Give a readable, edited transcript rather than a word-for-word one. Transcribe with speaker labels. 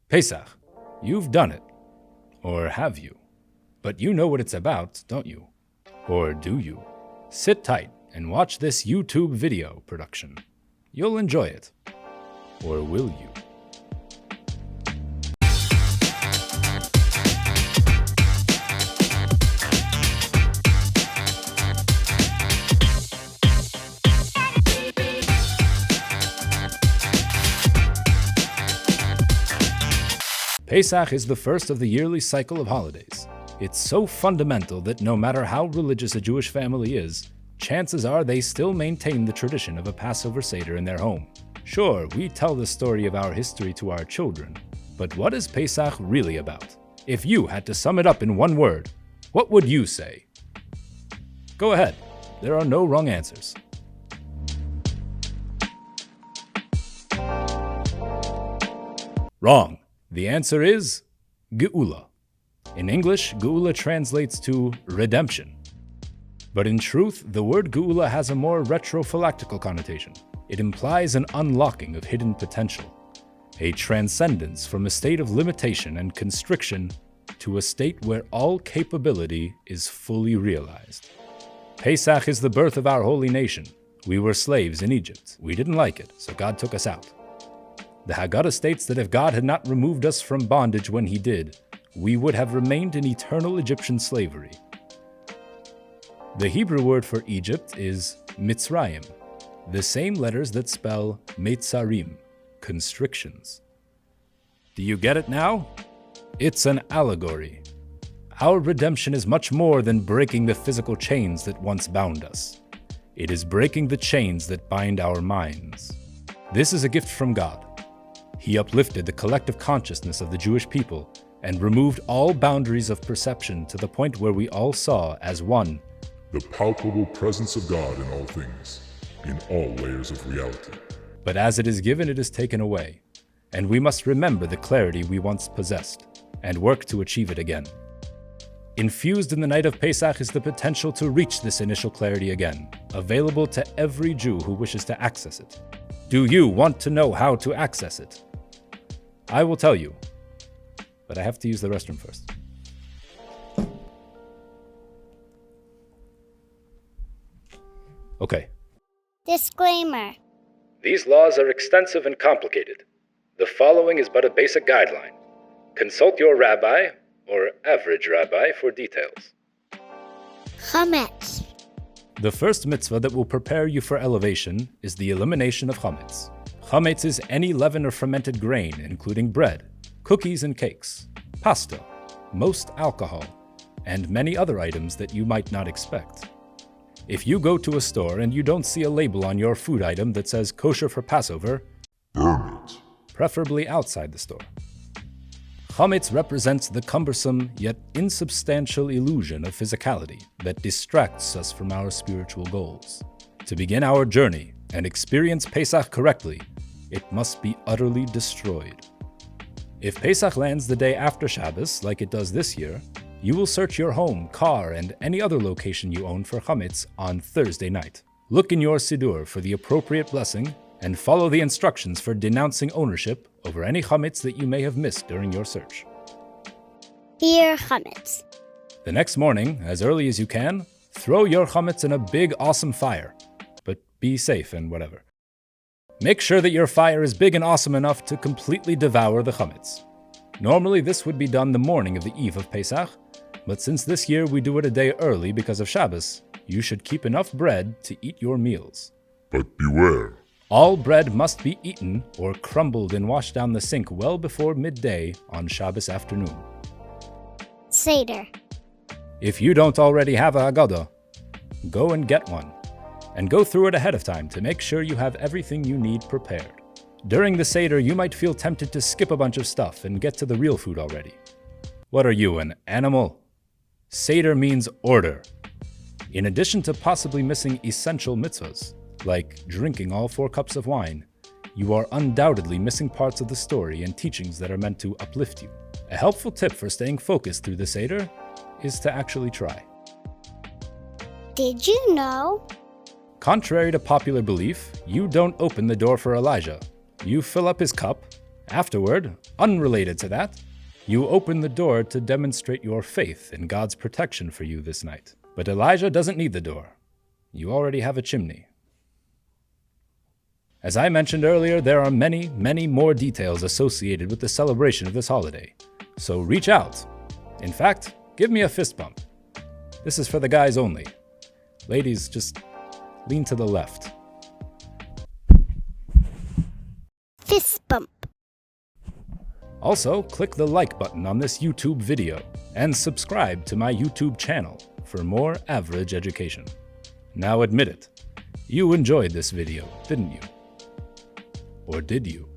Speaker 1: Pesach. You've done it. Or have you? But you know what it's about, don't you? Or do you? Sit tight and watch this YouTube video production. You'll enjoy it. Or will you? Pesach is the first of the yearly cycle of holidays. It's so fundamental that no matter how religious a Jewish family is, chances are they still maintain the tradition of a Passover Seder in their home. Sure, we tell the story of our history to our children, but what is Pesach really about? If you had to sum it up in one word, what would you say? Go ahead, there are no wrong answers. Wrong. The answer is Goula. In English, Goula translates to redemption. But in truth, the word Goula has a more retrophylactical connotation. It implies an unlocking of hidden potential, a transcendence from a state of limitation and constriction to a state where all capability is fully realized. Pesach is the birth of our holy nation. We were slaves in Egypt. We didn't like it, so God took us out. The Haggadah states that if God had not removed us from bondage when he did, we would have remained in eternal Egyptian slavery. The Hebrew word for Egypt is Mitzrayim, the same letters that spell Meitzarim, constrictions. Do you get it now? It's an allegory. Our redemption is much more than breaking the physical chains that once bound us. It is breaking the chains that bind our minds. This is a gift from God. He uplifted the collective consciousness of the Jewish people and removed all boundaries of perception to the point where we all saw as one
Speaker 2: the palpable presence of God in all things, in all layers of reality.
Speaker 1: But as it is given, it is taken away, and we must remember the clarity we once possessed and work to achieve it again. Infused in the night of Pesach is the potential to reach this initial clarity again, available to every Jew who wishes to access it. Do you want to know how to access it? I will tell you, but I have to use the restroom first. Okay.
Speaker 3: Disclaimer.
Speaker 1: These laws are extensive and complicated. The following is but a basic guideline. Consult your rabbi, or average rabbi, for details.
Speaker 3: Hummus.
Speaker 1: The first mitzvah that will prepare you for elevation is the elimination of chametz. Chametz is any leaven or fermented grain, including bread, cookies and cakes, pasta, most alcohol, and many other items that you might not expect. If you go to a store and you don't see a label on your food item that says kosher for Passover,
Speaker 2: burn it.
Speaker 1: Preferably outside the store. Chametz represents the cumbersome yet insubstantial illusion of physicality that distracts us from our spiritual goals. To begin our journey and experience Pesach correctly, it must be utterly destroyed. If Pesach lands the day after Shabbos, like it does this year, you will search your home, car, and any other location you own for chametz on Thursday night. Look in your siddur for the appropriate blessing and follow the instructions for denouncing ownership over any chametz that you may have missed during your search.
Speaker 3: Dear Hummus.
Speaker 1: The next morning, as early as you can, throw your chametz in a big, awesome fire. But be safe and whatever. Make sure that your fire is big and awesome enough to completely devour the chametz. Normally, this would be done the morning of the eve of Pesach, but since this year we do it a day early because of Shabbos, you should keep enough bread to eat your meals.
Speaker 2: But beware.
Speaker 1: All bread must be eaten or crumbled and washed down the sink well before midday on Shabbos afternoon.
Speaker 3: Seder.
Speaker 1: If you don't already have a Haggadah, go and get one, and go through it ahead of time to make sure you have everything you need prepared. During the Seder, you might feel tempted to skip a bunch of stuff and get to the real food already. What are you, an animal? Seder means order. In addition to possibly missing essential mitzvahs, like drinking all 4 cups of wine, you are undoubtedly missing parts of the story and teachings that are meant to uplift you. A helpful tip for staying focused through the Seder is to actually try.
Speaker 3: Did you know?
Speaker 1: Contrary to popular belief, you don't open the door for Elijah. You fill up his cup, Afterward, unrelated to that, you open the door to demonstrate your faith in God's protection for you this night. But Elijah doesn't need the door. You already have a chimney. As I mentioned earlier, there are many, many more details associated with the celebration of this holiday. So reach out. In fact, give me a fist bump. This is for the guys only. Ladies, just lean to the left.
Speaker 3: Fist bump.
Speaker 1: Also, click the like button on this YouTube video and subscribe to my YouTube channel for more average education. Now admit it, you enjoyed this video, didn't you? Or did you?